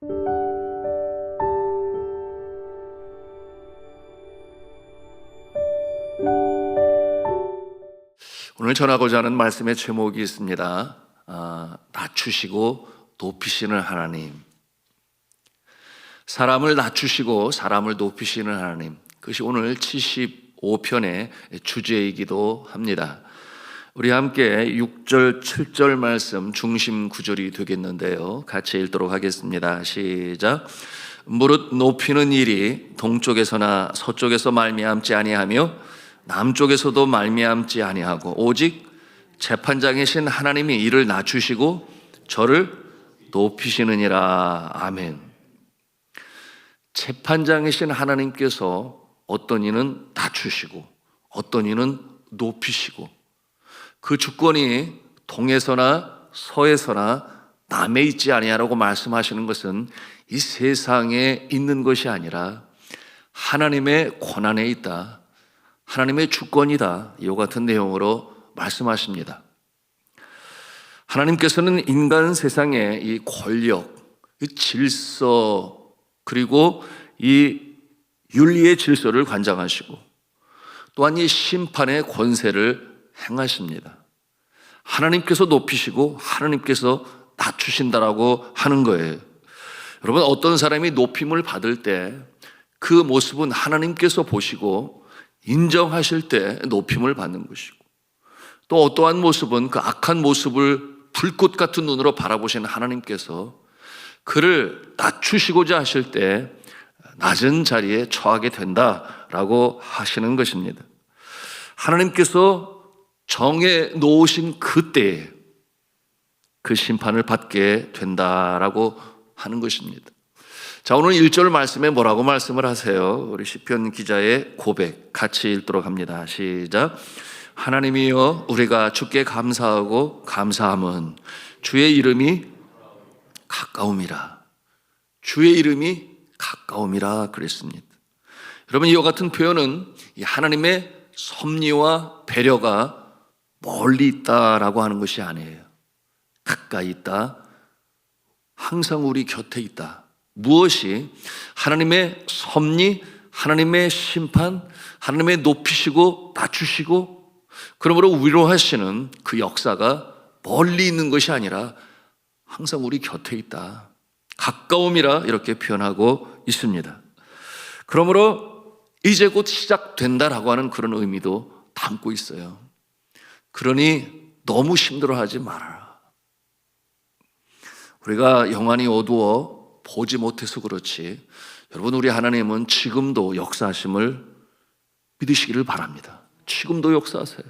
오늘 전하고자 하는 말씀의 제목이 있습니다. 낮추시고 높이시는 하나님. 사람을 낮추시고 사람을 높이시는 하나님. 그것이 오늘 75편의 주제이기도 합니다. 우리 함께 6절, 7절 말씀 중심 구절이 되겠는데요. 같이 읽도록 하겠습니다. 시작. 무릇 높이는 일이 동쪽에서나 서쪽에서 말미암지 아니하며 남쪽에서도 말미암지 아니하고 오직 재판장이신 하나님이 이를 낮추시고 저를 높이시느니라. 아멘. 재판장이신 하나님께서 어떤 이는 낮추시고 어떤 이는 높이시고 그 주권이 동에서나 서에서나 남에 있지 아니하라고 말씀하시는 것은 이 세상에 있는 것이 아니라 하나님의 권한에 있다. 하나님의 주권이다. 이와 같은 내용으로 말씀하십니다. 하나님께서는 인간 세상의 이 권력, 이 질서, 그리고 이 윤리의 질서를 관장하시고 또한 이 심판의 권세를 행하십니다. 하나님께서 높이시고 하나님께서 낮추신다라고 하는 거예요. 여러분, 어떤 사람이 높임을 받을 때 그 모습은 하나님께서 보시고 인정하실 때 높임을 받는 것이고, 또 어떠한 모습은 그 악한 모습을 불꽃 같은 눈으로 바라보시는 하나님께서 그를 낮추시고자 하실 때 낮은 자리에 처하게 된다라고 하시는 것입니다. 하나님께서 정해 놓으신 그때에 그 심판을 받게 된다라고 하는 것입니다. 자, 오늘 1절 말씀에 뭐라고 말씀을 하세요? 우리 시편 기자의 고백 같이 읽도록 합니다. 시작. 하나님이여, 우리가 주께 감사하고 감사함은 주의 이름이 가까움이라. 주의 이름이 가까움이라 그랬습니다. 여러분, 이와 같은 표현은 하나님의 섭리와 배려가 멀리 있다라고 하는 것이 아니에요. 가까이 있다. 항상 우리 곁에 있다. 무엇이 하나님의 섭리, 하나님의 심판, 하나님의 높이시고 낮추시고 그러므로 위로하시는 그 역사가 멀리 있는 것이 아니라 항상 우리 곁에 있다. 가까움이라 이렇게 표현하고 있습니다. 그러므로 이제 곧 시작된다라고 하는 그런 의미도 담고 있어요. 그러니 너무 힘들어하지 말아라. 우리가 영안이 어두워 보지 못해서 그렇지, 여러분, 우리 하나님은 지금도 역사하심을 믿으시기를 바랍니다. 지금도 역사하세요.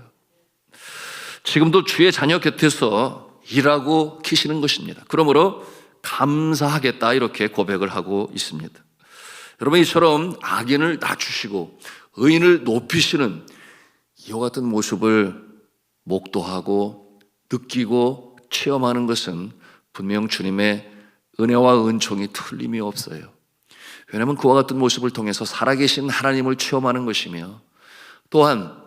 지금도 주의 자녀 곁에서 일하고 계시는 것입니다. 그러므로 감사하겠다 이렇게 고백을 하고 있습니다. 여러분, 이처럼 악인을 낮추시고 의인을 높이시는 이와 같은 모습을 목도하고 느끼고 체험하는 것은 분명 주님의 은혜와 은총이 틀림이 없어요. 왜냐하면 그와 같은 모습을 통해서 살아계신 하나님을 체험하는 것이며, 또한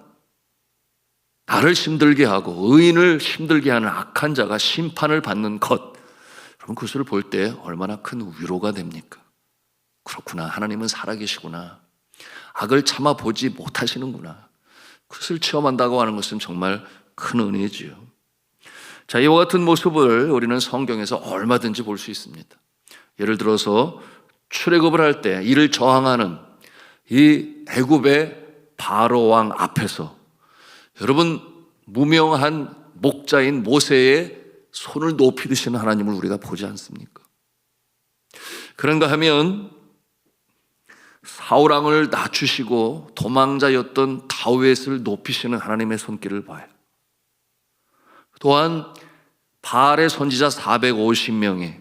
나를 힘들게 하고 의인을 힘들게 하는 악한 자가 심판을 받는 것, 여러분, 그것을 볼 때 얼마나 큰 위로가 됩니까? 그렇구나, 하나님은 살아계시구나, 악을 참아보지 못하시는구나, 그것을 체험한다고 하는 것은 정말 큰 은혜지요. 자, 이와 같은 모습을 우리는 성경에서 얼마든지 볼 수 있습니다. 예를 들어서 출애굽을 할 때 이를 저항하는 이 애굽의 바로 왕 앞에서 여러분, 무명한 목자인 모세의 손을 높이 드시는 하나님을 우리가 보지 않습니까? 그런가 하면 사울 왕을 낮추시고 도망자였던 다윗을 높이시는 하나님의 손길을 봐요. 또한 바알의 선지자 450명이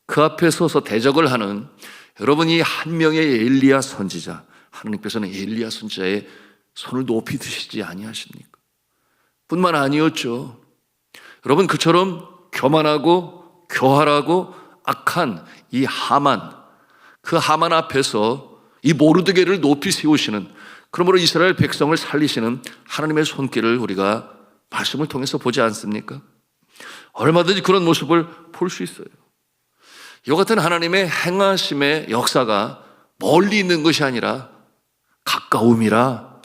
그 앞에 서서 대적을 하는, 여러분, 이 한 명의 엘리야 선지자, 하나님께서는 엘리야 선지자의 손을 높이 드시지 아니하십니까? 뿐만 아니었죠. 여러분, 그처럼 교만하고 교활하고 악한 이 하만, 그 하만 앞에서 이 모르드게를 높이 세우시는, 그러므로 이스라엘 백성을 살리시는 하나님의 손길을 우리가 말씀을 통해서 보지 않습니까? 얼마든지 그런 모습을 볼 수 있어요. 이와 같은 하나님의 행하심의 역사가 멀리 있는 것이 아니라 가까움이라.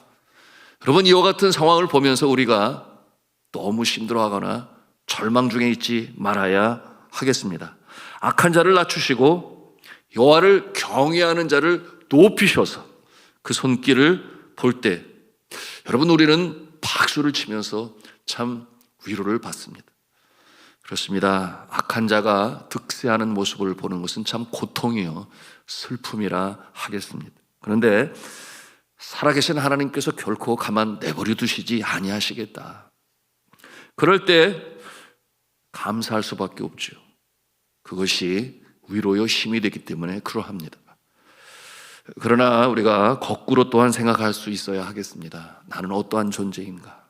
여러분, 이와 같은 상황을 보면서 우리가 너무 힘들어하거나 절망 중에 있지 말아야 하겠습니다. 악한 자를 낮추시고 여호와를 경외하는 자를 높이셔서 그 손길을 볼 때 여러분, 우리는 박수를 치면서 참 위로를 받습니다. 그렇습니다. 악한 자가 득세하는 모습을 보는 것은 참 고통이요 슬픔이라 하겠습니다. 그런데 살아계신 하나님께서 결코 가만 내버려 두시지 아니하시겠다. 그럴 때 감사할 수밖에 없죠. 그것이 위로요 힘이 되기 때문에 그러합니다. 그러나 우리가 거꾸로 또한 생각할 수 있어야 하겠습니다. 나는 어떠한 존재인가?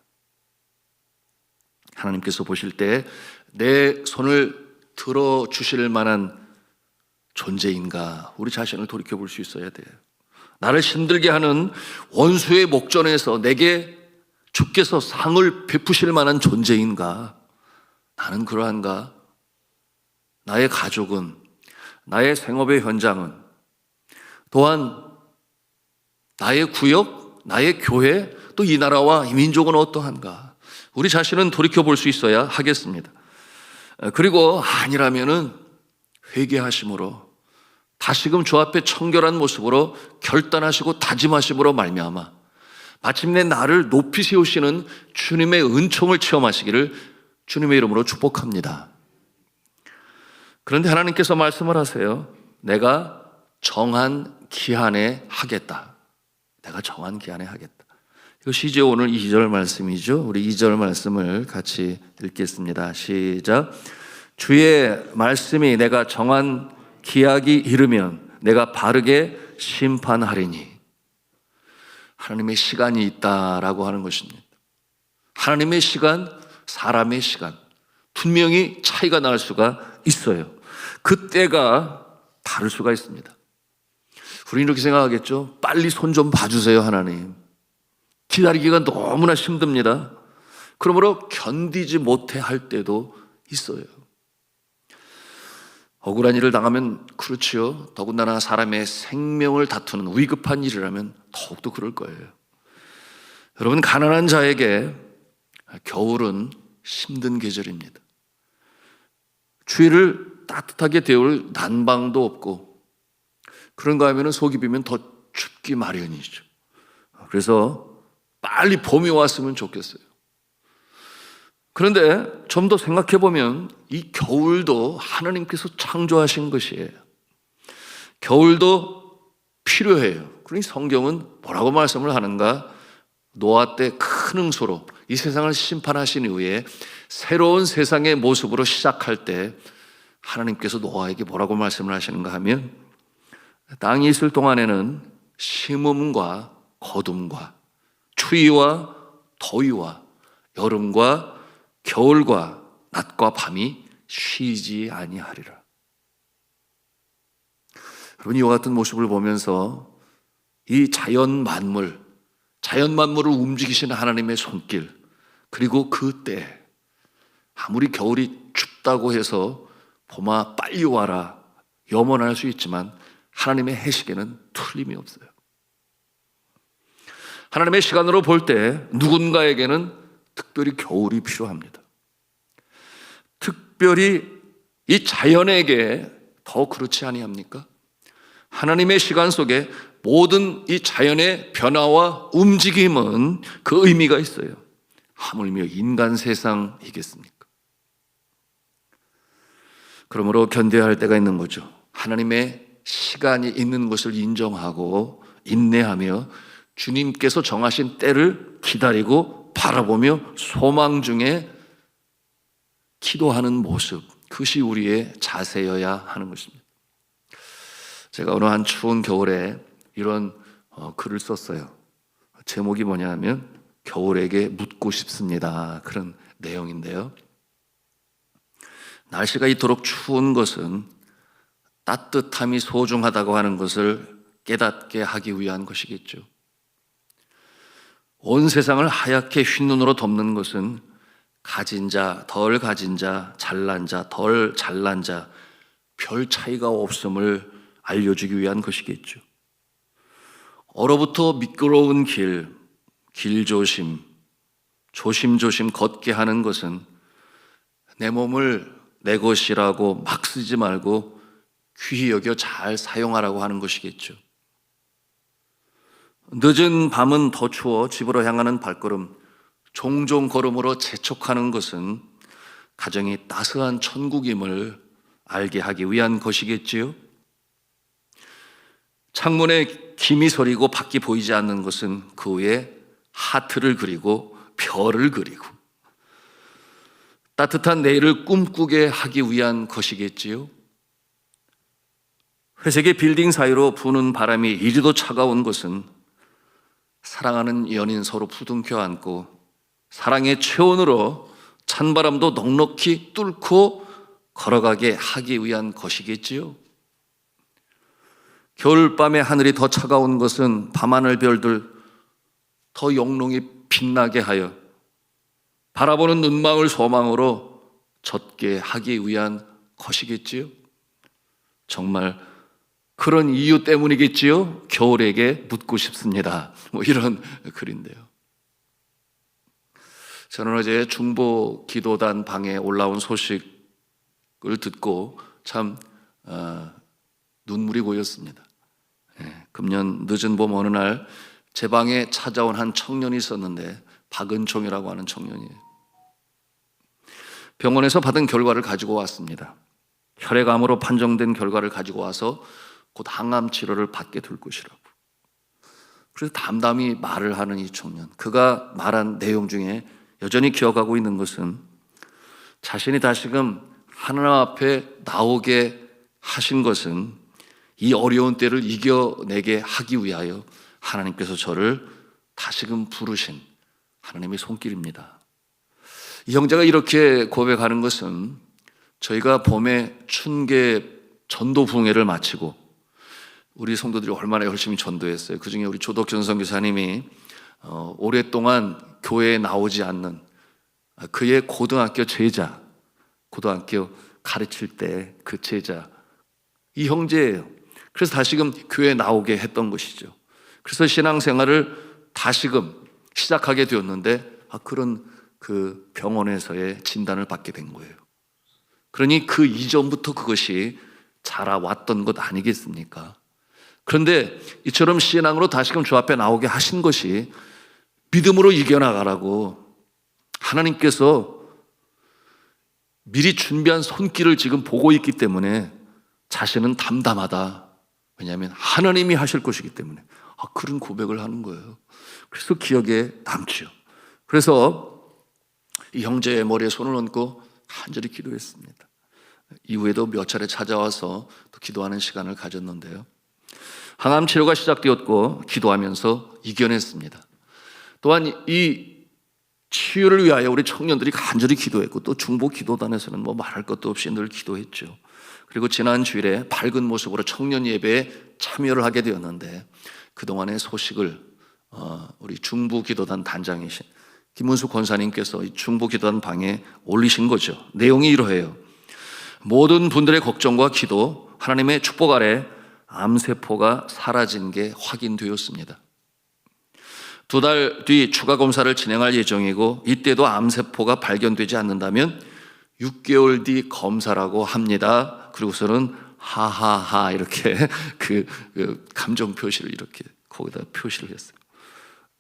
하나님께서 보실 때 내 손을 들어주실 만한 존재인가? 우리 자신을 돌이켜볼 수 있어야 돼요. 나를 힘들게 하는 원수의 목전에서 내게 주께서 상을 베푸실 만한 존재인가? 나는 그러한가? 나의 가족은, 나의 생업의 현장은, 또한 나의 구역, 나의 교회, 또 이 나라와 이 민족은 어떠한가? 우리 자신은 돌이켜볼 수 있어야 하겠습니다. 그리고 아니라면은 회개하심으로 다시금 주 앞에 청결한 모습으로 결단하시고 다짐하심으로 말미암아 마침내 나를 높이 세우시는 주님의 은총을 체험하시기를 주님의 이름으로 축복합니다. 그런데 하나님께서 말씀을 하세요. 내가 정한 기한에 하겠다. 내가 정한 기한에 하겠다. 이것이 이제 오늘 2절 말씀이죠. 우리 2절 말씀을 같이 읽겠습니다. 시작. 주의 말씀이 내가 정한 기약이 이르면 내가 바르게 심판하리니. 하나님의 시간이 있다라고 하는 것입니다. 하나님의 시간, 사람의 시간, 분명히 차이가 날 수가 있어요. 그때가 다를 수가 있습니다. 우리는 이렇게 생각하겠죠. 빨리 손 좀 봐주세요, 하나님. 기다리기가 너무나 힘듭니다. 그러므로 견디지 못해 할 때도 있어요. 억울한 일을 당하면 그렇지요. 더군다나 사람의 생명을 다투는 위급한 일이라면 더욱더 그럴 거예요. 여러분, 가난한 자에게 겨울은 힘든 계절입니다. 추위를 따뜻하게 데울 난방도 없고, 그런가 하면 속이 비면 더 춥기 마련이죠. 그래서 빨리 봄이 왔으면 좋겠어요. 그런데 좀 더 생각해 보면 이 겨울도 하나님께서 창조하신 것이에요. 겨울도 필요해요. 그러니 성경은 뭐라고 말씀을 하는가? 노아 때 큰 홍수로 이 세상을 심판하신 이후에 새로운 세상의 모습으로 시작할 때 하나님께서 노아에게 뭐라고 말씀을 하시는가 하면 땅이 있을 동안에는 심음과 거둠과 추위와 더위와 여름과 겨울과 낮과 밤이 쉬지 아니하리라. 여러분, 이와 같은 모습을 보면서 이 자연 만물을 움직이시는 하나님의 손길, 그리고 그때 아무리 겨울이 춥다고 해서 봄아 빨리 와라 염원할 수 있지만 하나님의 해식에는 틀림이 없어요. 하나님의 시간으로 볼 때 누군가에게는 특별히 겨울이 필요합니다. 특별히 이 자연에게 더 그렇지 아니합니까? 하나님의 시간 속에 모든 이 자연의 변화와 움직임은 그 의미가 있어요. 하물며 인간 세상이겠습니까? 그러므로 견뎌야 할 때가 있는 거죠. 하나님의 시간이 있는 것을 인정하고 인내하며 주님께서 정하신 때를 기다리고 바라보며 소망 중에 기도하는 모습, 그것이 우리의 자세여야 하는 것입니다. 제가 어느 한 추운 겨울에 이런 글을 썼어요. 제목이 뭐냐 하면 겨울에게 묻고 싶습니다. 그런 내용인데요. 날씨가 이토록 추운 것은 따뜻함이 소중하다고 하는 것을 깨닫게 하기 위한 것이겠죠. 온 세상을 하얗게 흰눈으로 덮는 것은 가진 자, 덜 가진 자, 잘난 자, 덜 잘난 자, 별 차이가 없음을 알려주기 위한 것이겠죠. 얼어붙어 미끄러운 길 조심조심 걷게 하는 것은 내 몸을 내 것이라고 막 쓰지 말고 귀히 여겨 잘 사용하라고 하는 것이겠죠. 늦은 밤은 더 추워 집으로 향하는 발걸음, 종종 걸음으로 재촉하는 것은 가정이 따스한 천국임을 알게 하기 위한 것이겠지요. 창문에 김이 서리고 밖이 보이지 않는 것은 그 위에 하트를 그리고 별을 그리고 따뜻한 내일을 꿈꾸게 하기 위한 것이겠지요. 회색의 빌딩 사이로 부는 바람이 이리도 차가운 것은 사랑하는 연인 서로 부둥켜 안고 사랑의 체온으로 찬바람도 넉넉히 뚫고 걸어가게 하기 위한 것이겠지요. 겨울밤의 하늘이 더 차가운 것은 밤하늘 별들 더 영롱히 빛나게 하여 바라보는 눈망울 소망으로 젖게 하기 위한 것이겠지요. 정말 그런 이유 때문이겠지요. 겨울에게 묻고 싶습니다. 이런 글인데요. 저는 어제 중보 기도단 방에 올라온 소식을 듣고 참 눈물이 고였습니다. 금년 늦은 봄 어느 날 제 방에 찾아온 한 청년이 있었는데 박은총이라고 하는 청년이에요. 병원에서 받은 결과를 가지고 왔습니다. 혈액암으로 판정된 결과를 가지고 와서 곧 항암 치료를 받게 될 것이라고. 그래서 담담히 말을 하는 이 청년, 그가 말한 내용 중에 여전히 기억하고 있는 것은 자신이 다시금 하나님 앞에 나오게 하신 것은 이 어려운 때를 이겨내게 하기 위하여 하나님께서 저를 다시금 부르신 하나님의 손길입니다. 이 형제가 이렇게 고백하는 것은 저희가 봄에 춘계 전도 부흥회를 마치고 우리 성도들이 얼마나 열심히 전도했어요. 그중에 우리 조덕전 선교사님이 오랫동안 교회에 나오지 않는 그의 고등학교 제자, 고등학교 가르칠 때 그 제자, 이 형제예요. 그래서 다시금 교회에 나오게 했던 것이죠. 그래서 신앙생활을 다시금 시작하게 되었는데 그런 그 병원에서의 진단을 받게 된 거예요. 그러니 그 이전부터 그것이 자라왔던 것 아니겠습니까? 그런데 이처럼 신앙으로 다시금 주 앞에 나오게 하신 것이 믿음으로 이겨나가라고 하나님께서 미리 준비한 손길을 지금 보고 있기 때문에 자신은 담담하다. 왜냐하면 하나님이 하실 것이기 때문에 그런 고백을 하는 거예요. 그래서 기억에 남죠. 그래서 이 형제의 머리에 손을 얹고 간절히 기도했습니다. 이후에도 몇 차례 찾아와서 또 기도하는 시간을 가졌는데요. 항암 치료가 시작되었고 기도하면서 이겨냈습니다. 또한 이 치유를 위하여 우리 청년들이 간절히 기도했고 또 중보 기도단에서는 말할 것도 없이 늘 기도했죠. 그리고 지난 주일에 밝은 모습으로 청년 예배에 참여를 하게 되었는데 그동안의 소식을 우리 중부 기도단 단장이신 김문수 권사님께서 이 중부 기도단 방에 올리신 거죠. 내용이 이러해요. 모든 분들의 걱정과 기도, 하나님의 축복 아래 암세포가 사라진 게 확인되었습니다. 2달 뒤 추가 검사를 진행할 예정이고 이때도 암세포가 발견되지 않는다면 6개월 뒤 검사라고 합니다. 그리고서는 하하하 이렇게 그 감정 표시를 이렇게 거기다 표시를 했어요.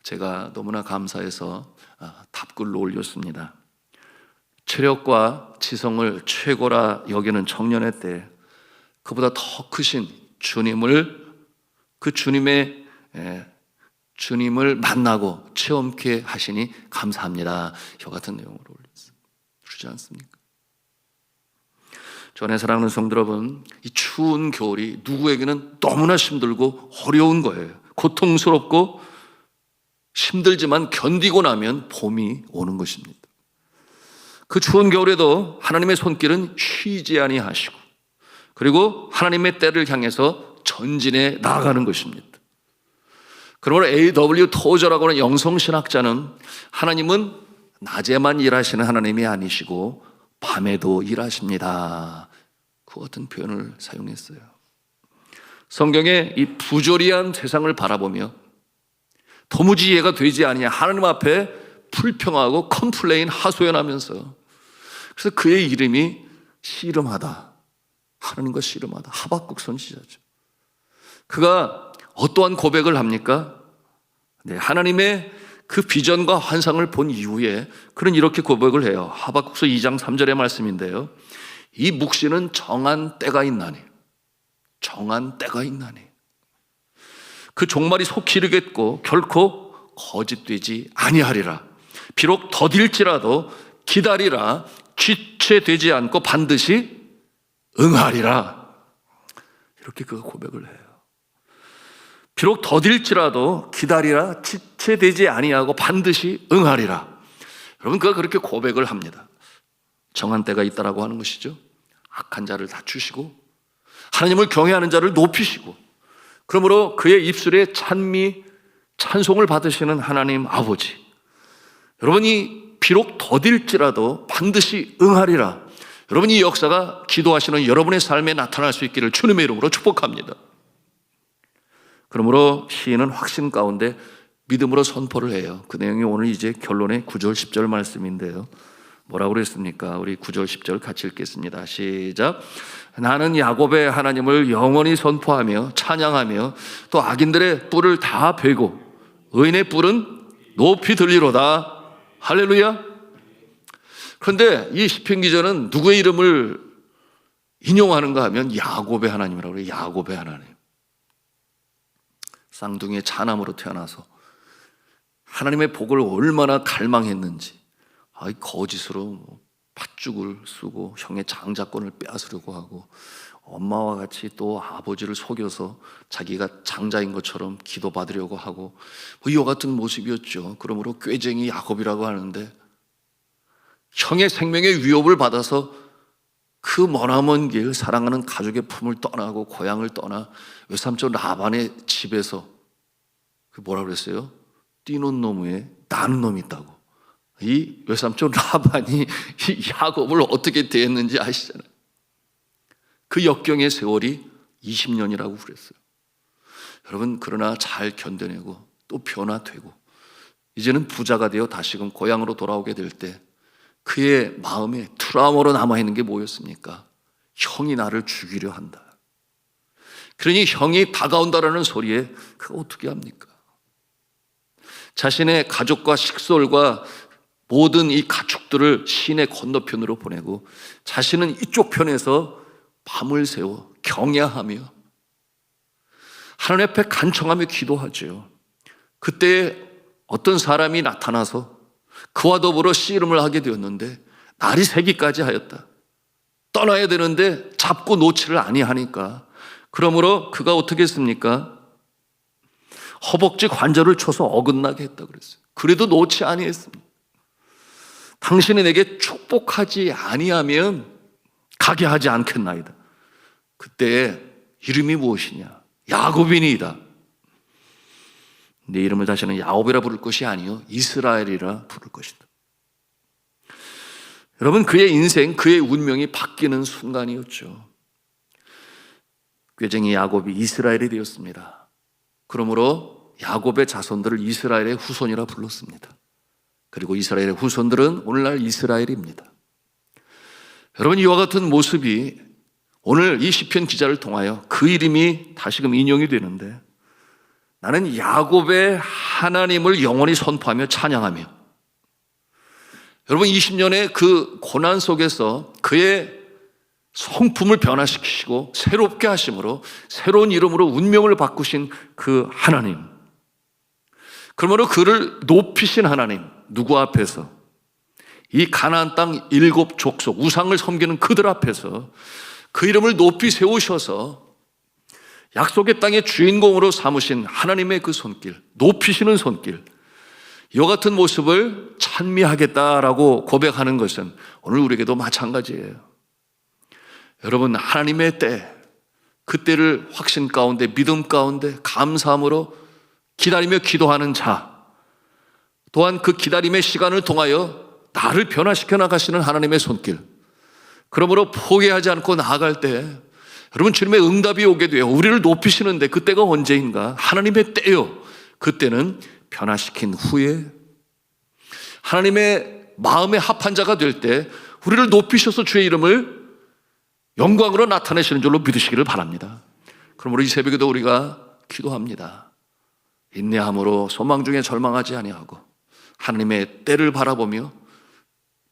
제가 너무나 감사해서 답글로 올렸습니다. 체력과 지성을 최고라 여기는 청년의 때 그보다 더 크신 주님을 주님을 만나고 체험케 하시니 감사합니다. 저 같은 내용으로 올렸어요. 그렇지 않습니까? 전에 사랑하는 성도 여러분, 이 추운 겨울이 누구에게는 너무나 힘들고 어려운 거예요. 고통스럽고 힘들지만 견디고 나면 봄이 오는 것입니다. 그 추운 겨울에도 하나님의 손길은 쉬지 아니하시고 그리고 하나님의 때를 향해서 전진해 나아가는 것입니다. 그러므로 A.W. 토저라고 하는 영성신학자는 하나님은 낮에만 일하시는 하나님이 아니시고 밤에도 일하십니다. 그와 같은 표현을 사용했어요. 성경에 이 부조리한 세상을 바라보며 도무지 이해가 되지 아니냐 하나님 앞에 불평하고 컴플레인 하소연하면서, 그래서 그의 이름이 씨름하다, 하나님과 씨름하다, 하박국 선지자죠. 그가 어떠한 고백을 합니까? 네, 하나님의 그 비전과 환상을 본 이후에 그는 이렇게 고백을 해요. 하박국서 2장 3절의 말씀인데요. 이 묵시는 정한 때가 있나니, 정한 때가 있나니, 그 종말이 속히 이르겠고 결코 거짓되지 아니하리라. 비록 더딜지라도 기다리라. 지체되지 않고 반드시 응하리라. 이렇게 그가 고백을 해요. 비록 더딜지라도 기다리라. 지체되지 아니하고 반드시 응하리라. 여러분, 그가 그렇게 고백을 합니다. 정한 때가 있다라고 하는 것이죠. 악한 자를 낮추시고 하나님을 경외하는 자를 높이시고, 그러므로 그의 입술에 찬미, 찬송을 받으시는 하나님 아버지, 여러분이 비록 더딜지라도 반드시 응하리라. 여러분, 이 역사가 기도하시는 여러분의 삶에 나타날 수 있기를 주님의 이름으로 축복합니다. 그러므로 시인은 확신 가운데 믿음으로 선포를 해요. 그 내용이 오늘 이제 결론의 9절 10절 말씀인데요. 뭐라고 그랬습니까? 우리 9절 10절 같이 읽겠습니다. 시작. 나는 야곱의 하나님을 영원히 선포하며 찬양하며 또 악인들의 뿔을 다 베고 의인의 뿔은 높이 들리로다. 할렐루야. 그런데 이 시편 기자는 누구의 이름을 인용하는가 하면 야곱의 하나님이라고 그래요. 야곱의 하나님. 쌍둥이의 차남으로 태어나서 하나님의 복을 얼마나 갈망했는지, 거짓으로 팥죽을 쓰고 형의 장자권을 빼앗으려고 하고 엄마와 같이 또 아버지를 속여서 자기가 장자인 것처럼 기도받으려고 하고 이와 같은 모습이었죠. 그러므로 꾀쟁이 야곱이라고 하는데, 형의 생명의 위협을 받아서 그 머나먼 길 사랑하는 가족의 품을 떠나고 고향을 떠나 외삼촌 라반의 집에서 그 뭐라 그랬어요? 뛰는 놈에 나는 놈이 있다고. 이 외삼촌 라반이 이 야곱을 어떻게 대했는지 아시잖아요. 그 역경의 세월이 20년이라고 그랬어요. 여러분, 그러나 잘 견뎌내고 또 변화되고 이제는 부자가 되어 다시금 고향으로 돌아오게 될 때 그의 마음에 트라우마로 남아있는 게 뭐였습니까? 형이 나를 죽이려 한다. 그러니 형이 다가온다라는 소리에 그가 어떻게 합니까? 자신의 가족과 식솔과 모든 이 가축들을 시내 건너편으로 보내고 자신은 이쪽 편에서 밤을 새워 경야하며 하나님 앞에 간청하며 기도하죠. 그때 어떤 사람이 나타나서 그와 더불어 씨름을 하게 되었는데 날이 새기까지 하였다. 떠나야 되는데 잡고 놓지를 아니하니까, 그러므로 그가 어떻게 했습니까? 허벅지 관절을 쳐서 어긋나게 했다 그랬어요. 그래도 놓지 아니했습니다. 당신이 내게 축복하지 아니하면 가게 하지 않겠나이다. 그때 이름이 무엇이냐? 야곱이니이다. 내 이름을 다시는 야곱이라 부를 것이 아니요 이스라엘이라 부를 것이다. 여러분, 그의 인생, 그의 운명이 바뀌는 순간이었죠. 꾀쟁이 야곱이 이스라엘이 되었습니다. 그러므로 야곱의 자손들을 이스라엘의 후손이라 불렀습니다. 그리고 이스라엘의 후손들은 오늘날 이스라엘입니다. 여러분, 이와 같은 모습이 오늘 이 시편 기자를 통하여 그 이름이 다시금 인용이 되는데, 나는 야곱의 하나님을 영원히 선포하며 찬양하며, 여러분 20년의 그 고난 속에서 그의 성품을 변화시키시고 새롭게 하심으로 새로운 이름으로 운명을 바꾸신 그 하나님, 그러므로 그를 높이신 하나님, 누구 앞에서? 이 가나안 땅 7 족속 우상을 섬기는 그들 앞에서 그 이름을 높이 세우셔서 약속의 땅의 주인공으로 삼으신 하나님의 그 손길, 높이시는 손길, 이와 같은 모습을 찬미하겠다라고 고백하는 것은 오늘 우리에게도 마찬가지예요. 여러분, 하나님의 때, 그 때를 확신 가운데, 믿음 가운데 감사함으로 기다리며 기도하는 자, 또한 그 기다림의 시간을 통하여 나를 변화시켜 나가시는 하나님의 손길, 그러므로 포기하지 않고 나아갈 때 여러분 주님의 응답이 오게 돼요. 우리를 높이시는데 그때가 언제인가? 하나님의 때요. 그때는 변화시킨 후에 하나님의 마음에 합한 자가 될 때 우리를 높이셔서 주의 이름을 영광으로 나타내시는 줄로 믿으시기를 바랍니다. 그러므로 이 새벽에도 우리가 기도합니다. 인내함으로 소망 중에 절망하지 아니하고 하나님의 때를 바라보며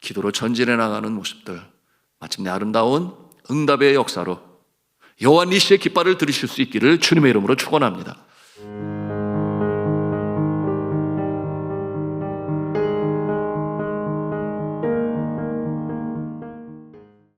기도로 전진해 나가는 모습들, 마침내 아름다운 응답의 역사로 여호와 니시의 깃발을 들으실 수 있기를 주님의 이름으로 축원합니다.